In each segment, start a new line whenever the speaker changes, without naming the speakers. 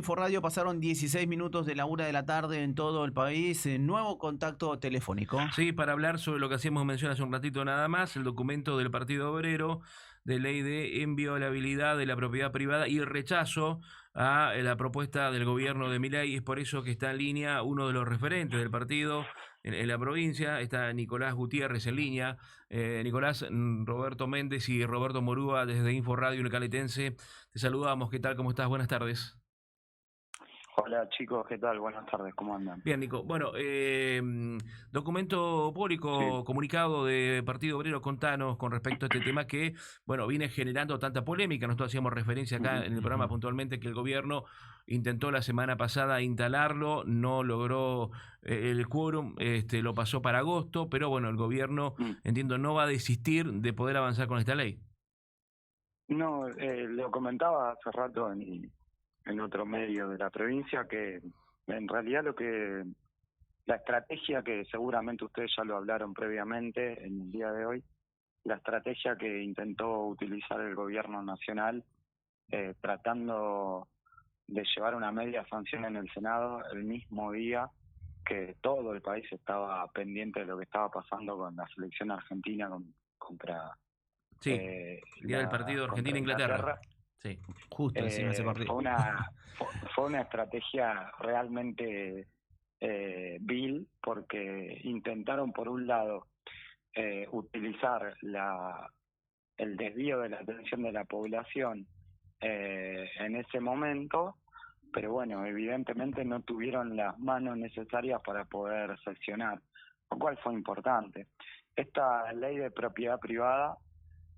Inforadio pasaron 16 minutos de la 1 de la tarde en todo el país. Nuevo contacto telefónico.
Sí, para hablar sobre lo que hacíamos mención hace un ratito nada más, el documento del Partido Obrero de ley de inviolabilidad de la propiedad privada y rechazo a la propuesta del gobierno de Milei. Es por eso que está en línea uno de los referentes del partido en la provincia, está Nicolás Gutiérrez en línea. Nicolás, Roberto Méndez y Roberto Morúa desde Inforadio Unicalitense. Te saludamos, ¿qué tal? ¿Cómo estás? Buenas tardes.
Hola chicos, ¿qué tal? Buenas tardes, ¿cómo andan?
Bien, Nico. Bueno, documento
Sí.
público, comunicado de Partido Obrero, contanos con respecto a este tema que, bueno, viene generando tanta polémica. Nosotros hacíamos referencia acá
Ujú.
en el programa puntualmente que el gobierno intentó la semana pasada instalarlo, no logró el quórum, lo pasó para agosto, pero bueno, el gobierno,
Mm.
entiendo, no va a desistir de poder avanzar con esta ley.
No, lo comentaba hace rato en otro medio de la provincia que en realidad la estrategia que seguramente ustedes ya lo hablaron previamente en el día de hoy, la estrategia que intentó utilizar el gobierno nacional tratando de llevar una media sanción en el Senado el mismo día que todo el país estaba pendiente de lo que estaba pasando con la selección argentina contra
Sí, el día del partido
contra
Argentina-Inglaterra.
Inglaterra.
Sí.
Justo encima de ese partido.
Fue una estrategia realmente vil, porque intentaron por un lado utilizar el desvío de la atención de la población en ese momento, pero bueno, evidentemente no tuvieron las manos necesarias para poder seccionar, lo cual fue importante. Esta ley de propiedad privada,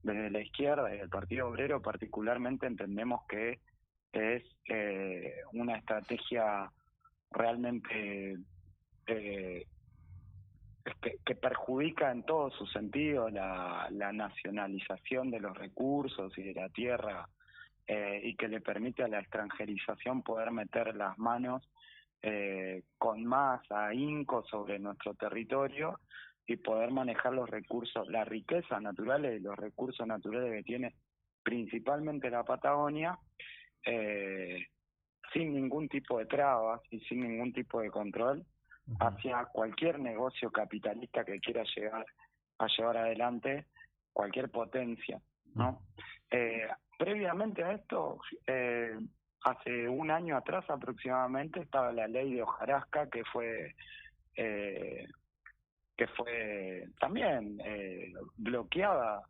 desde la izquierda, desde el Partido Obrero particularmente, entendemos que es una estrategia realmente eh, que perjudica en todo su sentido la nacionalización de los recursos y de la tierra, y que le permite a la extranjerización poder meter las manos con más ahínco sobre nuestro territorio y poder manejar los recursos, las riquezas naturales y los recursos naturales que tiene principalmente la Patagonia, eh, sin ningún tipo de trabas y sin ningún tipo de control hacia cualquier negocio capitalista que quiera llegar a llevar adelante cualquier potencia, ¿no? Previamente a esto, hace un año atrás aproximadamente, estaba la ley de hojarasca eh, que fue también bloqueada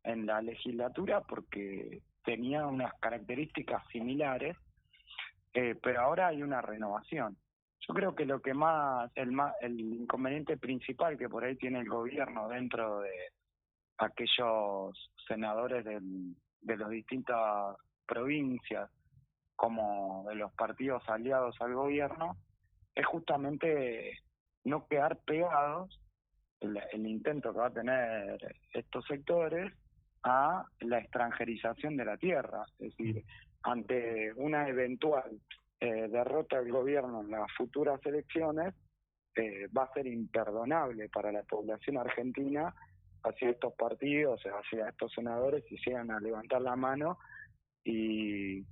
en la legislatura porque tenía unas características similares, pero ahora hay una renovación. Yo creo que lo que el inconveniente principal que por ahí tiene el gobierno dentro de aquellos senadores de las distintas provincias, como de los partidos aliados al gobierno, es justamente no quedar pegados, el intento que va a tener estos sectores, a la extranjerización de la tierra. Es decir, ante una eventual derrota del gobierno en las futuras elecciones, va a ser imperdonable para la población argentina hacia estos partidos, hacia estos senadores, si llegan a levantar la mano y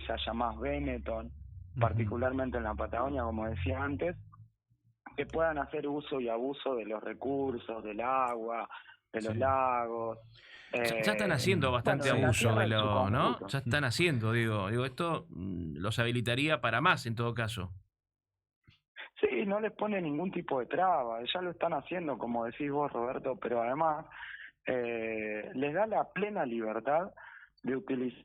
se haya más Benetton, particularmente en la Patagonia, como decía antes, que puedan hacer uso y abuso de los recursos, del agua, de los
Sí.
lagos.
Ya están haciendo
Bueno,
bastante
de la
abuso
tierra
de
en su
lo, ¿no?
conjunto.
Ya están haciendo, digo, esto los habilitaría para más en todo caso.
Sí, no les pone ningún tipo de traba, ya lo están haciendo, como decís vos, Roberto, pero además les da la plena libertad de utilizar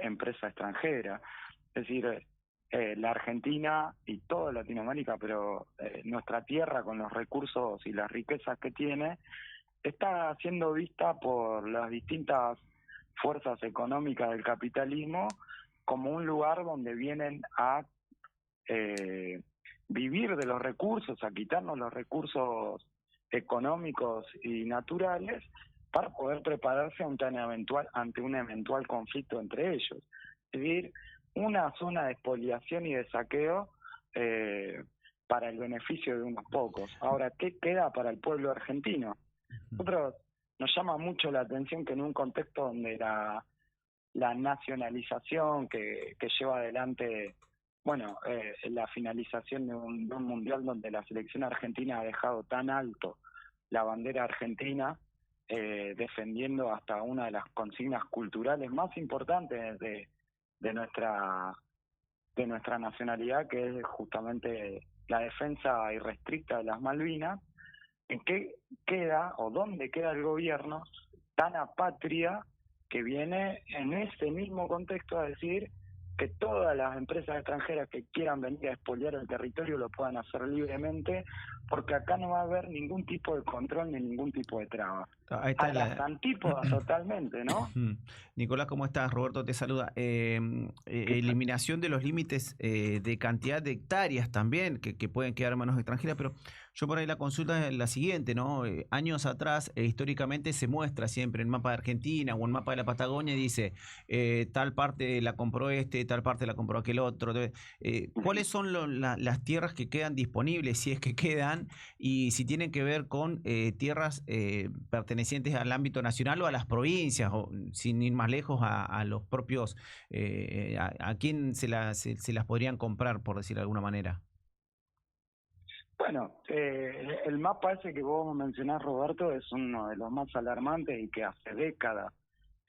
empresa extranjera. Es decir, la Argentina y toda Latinoamérica, pero nuestra tierra con los recursos y las riquezas que tiene, está siendo vista por las distintas fuerzas económicas del capitalismo como un lugar donde vienen a vivir de los recursos, a quitarnos los recursos económicos y naturales para poder prepararse ante un eventual conflicto entre ellos. Es decir, una zona de expoliación y de saqueo para el beneficio de unos pocos. Ahora, ¿qué queda para el pueblo argentino? Nosotros nos llama mucho la atención que en un contexto donde la nacionalización que lleva adelante, bueno, la finalización de un mundial donde la selección argentina ha dejado tan alto la bandera argentina, defendiendo hasta una de las consignas culturales más importantes de nuestra nacionalidad, que es justamente la defensa irrestricta de las Malvinas. ¿En qué queda o dónde queda el gobierno tan apátrida que viene en ese mismo contexto a decir que todas las empresas extranjeras que quieran venir a expoliar el territorio lo puedan hacer libremente, porque acá no va a haber ningún tipo de control ni ningún tipo de traba?
Ahí
A
está
las antípodas totalmente, ¿no?
Nicolás, ¿cómo estás? Roberto te saluda. Eliminación de los límites de cantidad de hectáreas también que pueden quedar en manos extranjeras, pero yo por ahí la consulta es la siguiente, ¿no? Años atrás, históricamente se muestra siempre el mapa de Argentina o el mapa de la Patagonia y dice tal parte la compró tal parte la compró aquel otro. ¿Cuáles son las tierras que quedan disponibles, si es que quedan, y si tienen que ver con tierras pertenecientes al ámbito nacional o a las provincias, o sin ir más lejos a los propios, a quién se las podrían comprar, por decir de alguna manera?
Bueno, el mapa ese que vos mencionás, Roberto, es uno de los más alarmantes y que hace décadas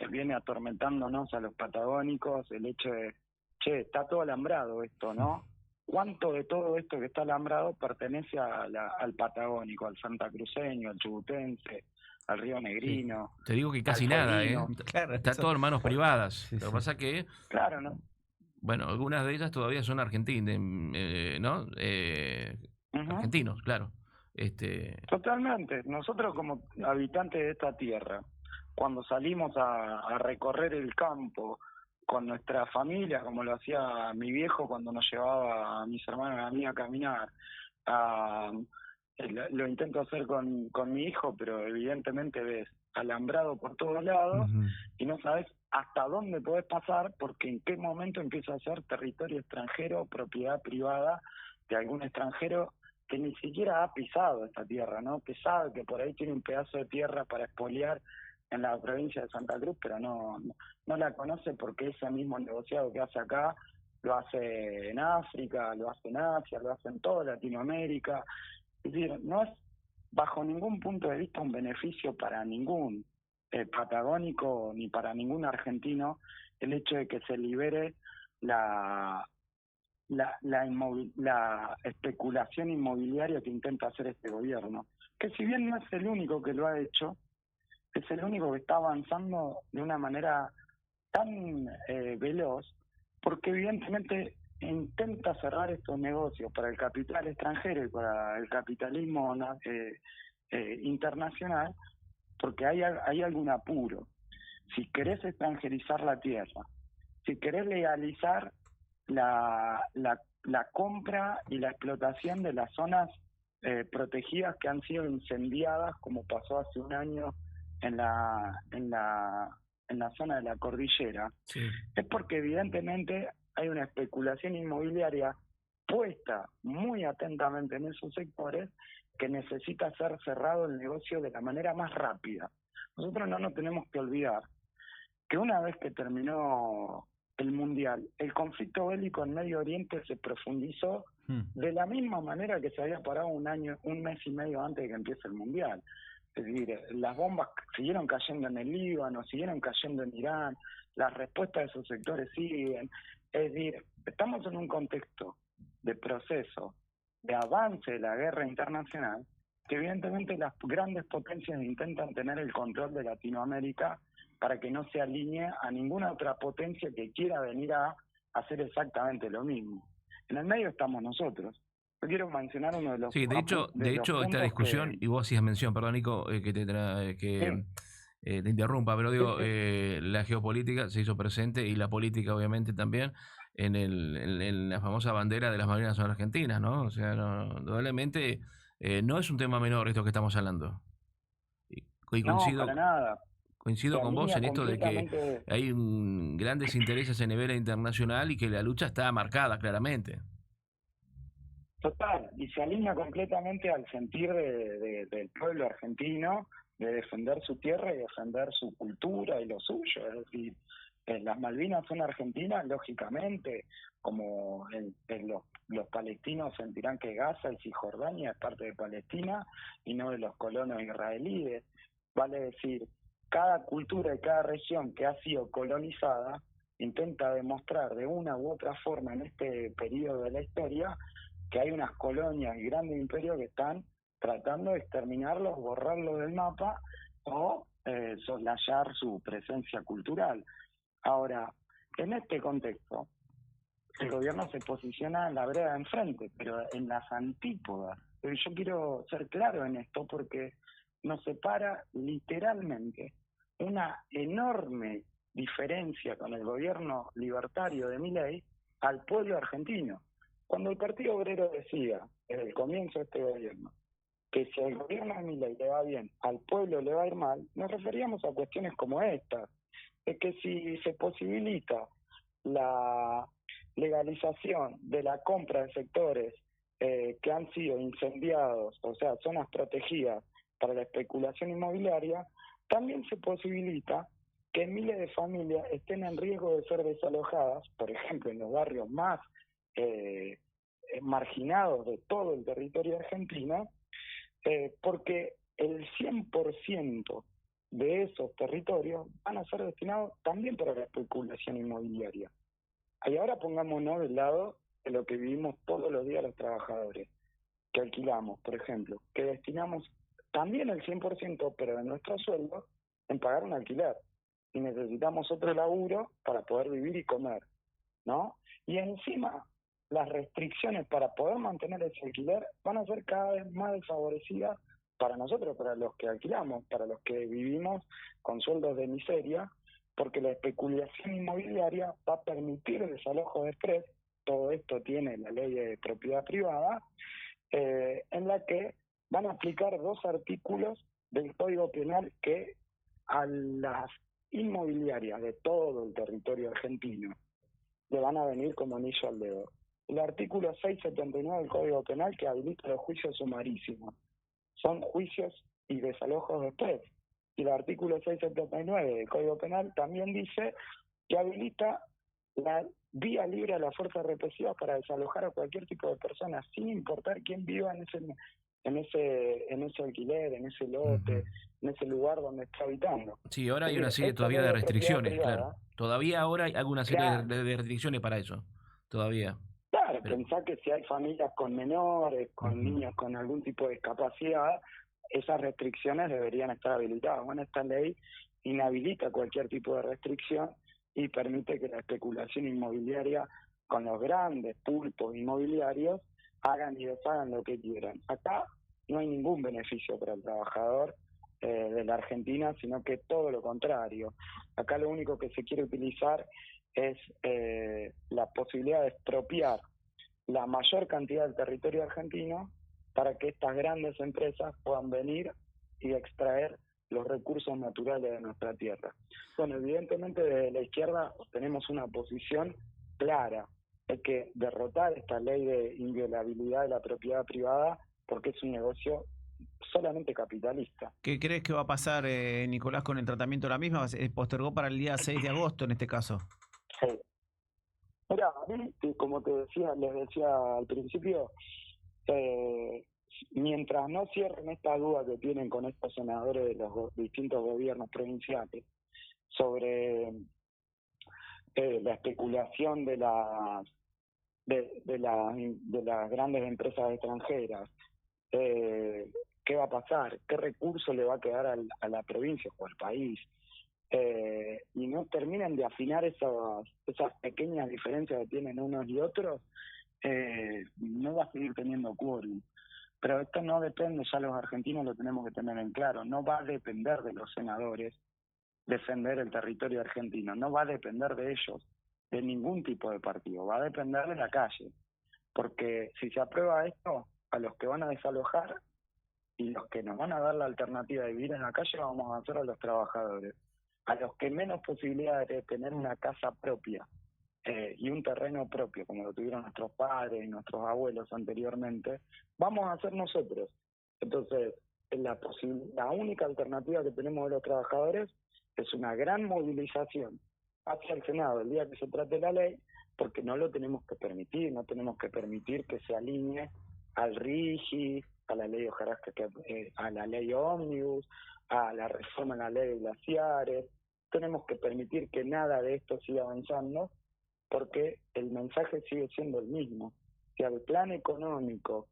viene atormentándonos a los patagónicos, el hecho de, che, está todo alambrado esto, ¿no? ¿Cuánto de todo esto que está alambrado pertenece al patagónico, al santacruceño, al chubutense, al río Negrino?
Sí. Te digo que casi nada,
Claro,
está todo en manos privadas.
Sí,
Lo que pasa que,
claro, ¿no?
bueno, algunas de ellas todavía son argentinas, ¿no? Argentinos, claro.
Totalmente. Nosotros como habitantes de esta tierra, cuando salimos a recorrer el campo con nuestra familia, como lo hacía mi viejo cuando nos llevaba a mis hermanos y a mí a caminar, lo intento hacer con mi hijo, pero evidentemente ves alambrado por todos lados y no sabes hasta dónde podés pasar, porque en qué momento empieza a ser territorio extranjero, propiedad privada de algún extranjero que ni siquiera ha pisado esta tierra, ¿no? Que sabe que por ahí tiene un pedazo de tierra para expoliar en la provincia de Santa Cruz, pero no la conoce porque ese mismo negociado que hace acá lo hace en África, lo hace en Asia, lo hace en toda Latinoamérica. Es decir, no es bajo ningún punto de vista un beneficio para ningún patagónico ni para ningún argentino el hecho de que se libere la especulación inmobiliaria que intenta hacer este gobierno, que si bien no es el único que lo ha hecho, es el único que está avanzando de una manera tan veloz, porque evidentemente intenta cerrar estos negocios para el capital extranjero y para el capitalismo internacional, porque hay algún apuro. Si querés extranjerizar la tierra, si querés legalizar la compra y la explotación de las zonas protegidas que han sido incendiadas, como pasó hace un año en la zona de la cordillera,
Sí.
es porque evidentemente hay una especulación inmobiliaria puesta muy atentamente en esos sectores que necesita ser cerrado el negocio de la manera más rápida. Nosotros no nos tenemos que olvidar que una vez que terminó el Mundial, el conflicto bélico en Medio Oriente se profundizó de la misma manera que se había parado un mes y medio antes de que empiece el Mundial. Es decir, las bombas siguieron cayendo en el Líbano, siguieron cayendo en Irán, las respuestas de esos sectores siguen. Es decir, estamos en un contexto de proceso, de avance de la guerra internacional, que evidentemente las grandes potencias intentan tener el control de Latinoamérica para que no se alinee a ninguna otra potencia que quiera venir a hacer exactamente lo mismo. En el medio estamos nosotros. Yo quiero mencionar uno de los
Sí, de hecho esta discusión, y vos hacías mención, perdón Nico, que te interrumpa, pero digo, la geopolítica se hizo presente y la política obviamente también en la famosa bandera de las Malvinas son argentinas, ¿no? O sea, indudablemente no es un tema menor esto que estamos hablando. Y coincido,
no, para nada.
coincido con vos en esto de que hay grandes intereses a nivel internacional y que la lucha está marcada claramente.
Total, y se alinea completamente al sentir del pueblo argentino, de defender su tierra y defender su cultura y lo suyo. Es decir, las Malvinas son argentinas, lógicamente, como los palestinos sentirán que Gaza y Cisjordania es parte de Palestina y no de los colonos israelíes. Vale decir, cada cultura y cada región que ha sido colonizada intenta demostrar de una u otra forma en este periodo de la historia que hay unas colonias y grandes imperios que están tratando de exterminarlos, borrarlos del mapa o soslayar su presencia cultural. Ahora, en este contexto, el gobierno se posiciona en la vereda de enfrente, pero en las antípodas. Pero yo quiero ser claro en esto porque nos separa literalmente una enorme diferencia con el gobierno libertario de Milei al pueblo argentino. Cuando el Partido Obrero decía, desde el comienzo de este gobierno, que si al gobierno de Milei le va bien, al pueblo le va a ir mal, nos referíamos a cuestiones como estas. Es que si se posibilita la legalización de la compra de sectores que han sido incendiados, o sea, zonas protegidas para la especulación inmobiliaria, también se posibilita que miles de familias estén en riesgo de ser desalojadas, por ejemplo, en los barrios más marginados de todo el territorio argentino, porque el 100% de esos territorios van a ser destinados también para la especulación inmobiliaria. Y ahora pongámonos del lado de lo que vivimos todos los días los trabajadores, que alquilamos, por ejemplo, que destinamos también el 100%, pero de nuestro sueldo, en pagar un alquiler. Y necesitamos otro laburo para poder vivir y comer, ¿no? Y encima, las restricciones para poder mantener ese alquiler van a ser cada vez más desfavorecidas para nosotros, para los que alquilamos, para los que vivimos con sueldos de miseria, porque la especulación inmobiliaria va a permitir desalojos de express. Todo esto tiene la ley de propiedad privada, en la que van a aplicar 2 artículos del Código Penal que a las inmobiliarias de todo el territorio argentino le van a venir como anillo al dedo. El artículo 679 del Código Penal, que habilita los juicios sumarísimos, son juicios y desalojos de express. Y el artículo 679 del Código Penal también dice que habilita la vía libre a la fuerza represiva para desalojar a cualquier tipo de persona, sin importar quién viva en ese alquiler, en ese lote, en ese lugar donde está habitando.
Sí, ahora hay una
Entonces,
serie
esta
todavía
ley
de
de propiedad
restricciones, claro.
privada,
Todavía ahora hay alguna serie
claro,
de restricciones para eso. Todavía.
claro,
Pero,
pensá que si hay familias con menores, con niños con algún tipo de discapacidad, esas restricciones deberían estar habilitadas. Bueno, esta ley inhabilita cualquier tipo de restricción y permite que la especulación inmobiliaria con los grandes pulpos inmobiliarios hagan y deshagan lo que quieran. Acá no hay ningún beneficio para el trabajador de la Argentina, sino que todo lo contrario. Acá lo único que se quiere utilizar es la posibilidad de expropiar la mayor cantidad del territorio argentino para que estas grandes empresas puedan venir y extraer los recursos naturales de nuestra tierra. Bueno, evidentemente desde la izquierda tenemos una posición clara, hay que derrotar esta ley de inviolabilidad de la propiedad privada porque es un negocio solamente capitalista.
¿Qué crees que va a pasar, Nicolás, con el tratamiento de la misma? Se postergó para el día 6 de agosto en este caso.
Sí. Mira, a mí, como les decía al principio, mientras no cierren esta duda que tienen con estos senadores de los distintos gobiernos provinciales sobre la especulación de las grandes empresas extranjeras, ¿qué va a pasar? ¿Qué recurso le va a quedar a la provincia o al país? Y no terminan de afinar esas pequeñas diferencias que tienen unos y otros, no va a seguir teniendo quórum. Pero esto no depende, ya los argentinos lo tenemos que tener en claro, no va a depender de los senadores defender el territorio argentino, no va a depender de ellos, de ningún tipo de partido, va a depender de la calle. Porque si se aprueba esto, a los que van a desalojar y los que nos van a dar la alternativa de vivir en la calle vamos a hacer a los trabajadores. A los que menos posibilidades de tener una casa propia y un terreno propio, como lo tuvieron nuestros padres y nuestros abuelos anteriormente, vamos a hacer nosotros. Entonces, la única alternativa que tenemos de los trabajadores es una gran movilización hacia el Senado el día que se trate la ley, porque no lo tenemos que permitir, no tenemos que permitir que se alinee al RIGI, a la ley hojarasca, a la ley ómnibus, a la reforma en la ley de glaciares. Tenemos que permitir que nada de esto siga avanzando, porque el mensaje sigue siendo el mismo. Si al plan económico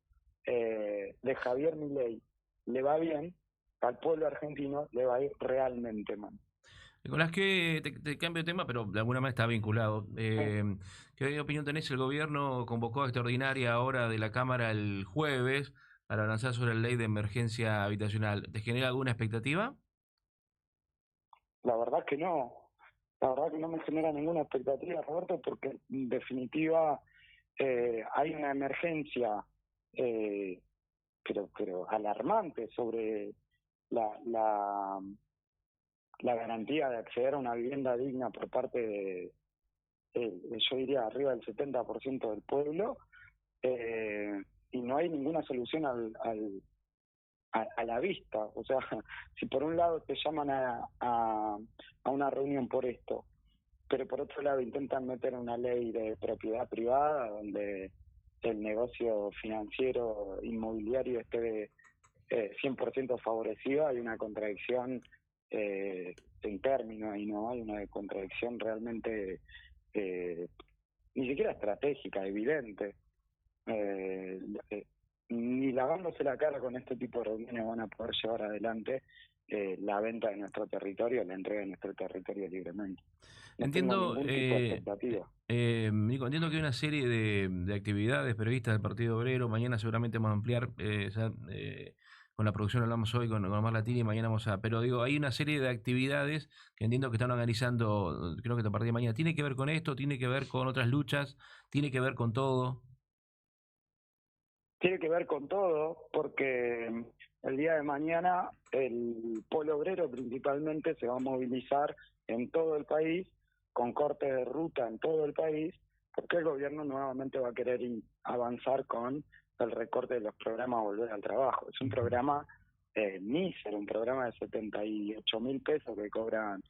de Javier Milei le va bien, al pueblo argentino le va a ir realmente mal.
Nicolás, que te cambio de tema, pero de alguna manera está vinculado. ¿Qué opinión tenés? El gobierno convocó a extraordinaria ahora de la Cámara el jueves para avanzar sobre la ley de emergencia habitacional. ¿Te genera alguna expectativa?
La verdad que no. La verdad que no me genera ninguna expectativa, Roberto, porque en definitiva hay una emergencia, pero alarmante sobre la garantía de acceder a una vivienda digna por parte de yo diría, arriba del 70% del pueblo, y no hay ninguna solución a la vista. O sea, si por un lado te llaman a una reunión por esto, pero por otro lado intentan meter una ley de propiedad privada donde el negocio financiero inmobiliario esté 100% favorecido, hay una contradicción en términos, y no hay una contradicción realmente ni siquiera estratégica, evidente. Ni lavándose la cara con este tipo de reuniones van a poder llevar adelante la venta de nuestro territorio, la entrega de nuestro territorio libremente. No
Entiendo,
tengo ningún tipo de expectativa.
Nico, entiendo que hay una serie de actividades previstas del Partido Obrero. Mañana seguramente vamos a ampliar, con la producción hablamos hoy con Mar Latina y mañana vamos a... Pero digo, hay una serie de actividades que entiendo que están organizando, creo que a partir de mañana. ¿Tiene que ver con esto? ¿Tiene que ver con otras luchas? ¿Tiene que ver con todo?
Tiene que ver con todo, porque el día de mañana el polo obrero principalmente se va a movilizar en todo el país, con cortes de ruta en todo el país, porque el gobierno nuevamente va a querer avanzar con el recorte de los programas Volver al Trabajo. Es un programa mísero, un programa de 78.000 pesos que cobran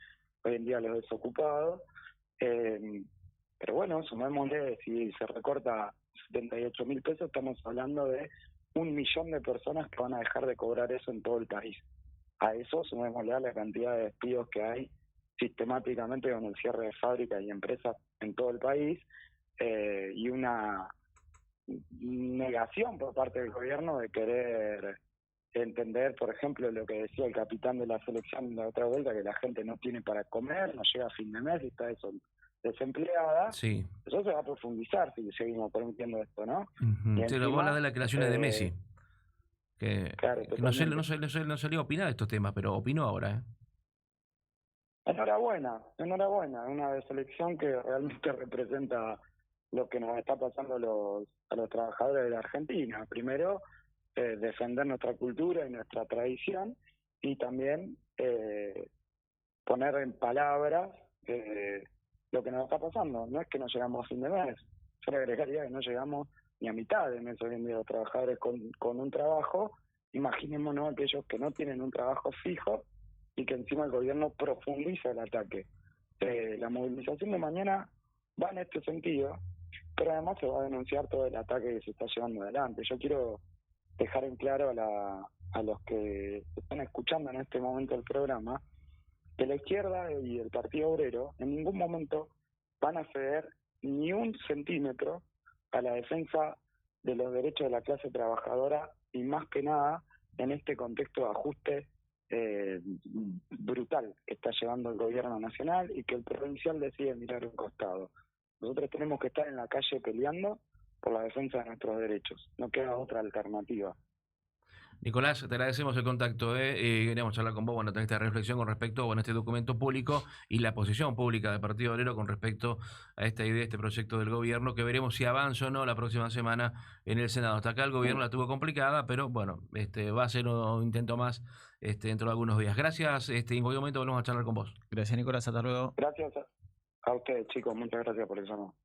hoy en día los desocupados, pero bueno, sumémosle, si se recorta 78.000 pesos, estamos hablando de 1 millón de personas que van a dejar de cobrar eso en todo el país. A eso sumémosle a la cantidad de despidos que hay sistemáticamente con el cierre de fábricas y empresas en todo el país, y una negación por parte del gobierno de querer entender, por ejemplo, lo que decía el capitán de la selección en la otra vuelta, que la gente no tiene para comer, no llega a fin de mes y está eso desempleada.
Sí.
Eso se va a profundizar si seguimos permitiendo esto, ¿no?
Uh-huh.
Y
Te lo voy a hablar de las declaraciones de Messi.
Claro,
Que no salió a opinar de estos temas, pero opinó ahora.
Enhorabuena, una selección que realmente representa lo que nos está pasando a los trabajadores de la Argentina. Primero, defender nuestra cultura y nuestra tradición, y también poner en palabras lo que nos está pasando. No es que no llegamos a fin de mes, yo le agregaría que no llegamos ni a mitad de mes hoy en día los trabajadores con un trabajo. Imaginémonos aquellos que no tienen un trabajo fijo y que encima el gobierno profundiza el ataque. La movilización de mañana va en este sentido, pero además se va a denunciar todo el ataque que se está llevando adelante. Yo quiero dejar en claro a los que están escuchando en este momento el programa que la izquierda y el Partido Obrero en ningún momento van a ceder ni un centímetro a la defensa de los derechos de la clase trabajadora, y más que nada en este contexto de ajuste brutal que está llevando el gobierno nacional y que el provincial decide mirar a un costado. Nosotros tenemos que estar en la calle peleando por la defensa de nuestros derechos, no queda otra alternativa.
Nicolás, te agradecemos el contacto. Queríamos hablar con vos, bueno, tener esta reflexión con respecto a este documento público y la posición pública del Partido Obrero con respecto a esta idea, este proyecto del gobierno, que veremos si avanza o no la próxima semana en el Senado. Hasta acá el gobierno la tuvo complicada, pero bueno, va a ser un intento más dentro de algunos días. Gracias, en cualquier momento volvemos a charlar con vos.
Gracias, Nicolás, hasta luego.
Gracias a ustedes, chicos, muchas gracias por eso.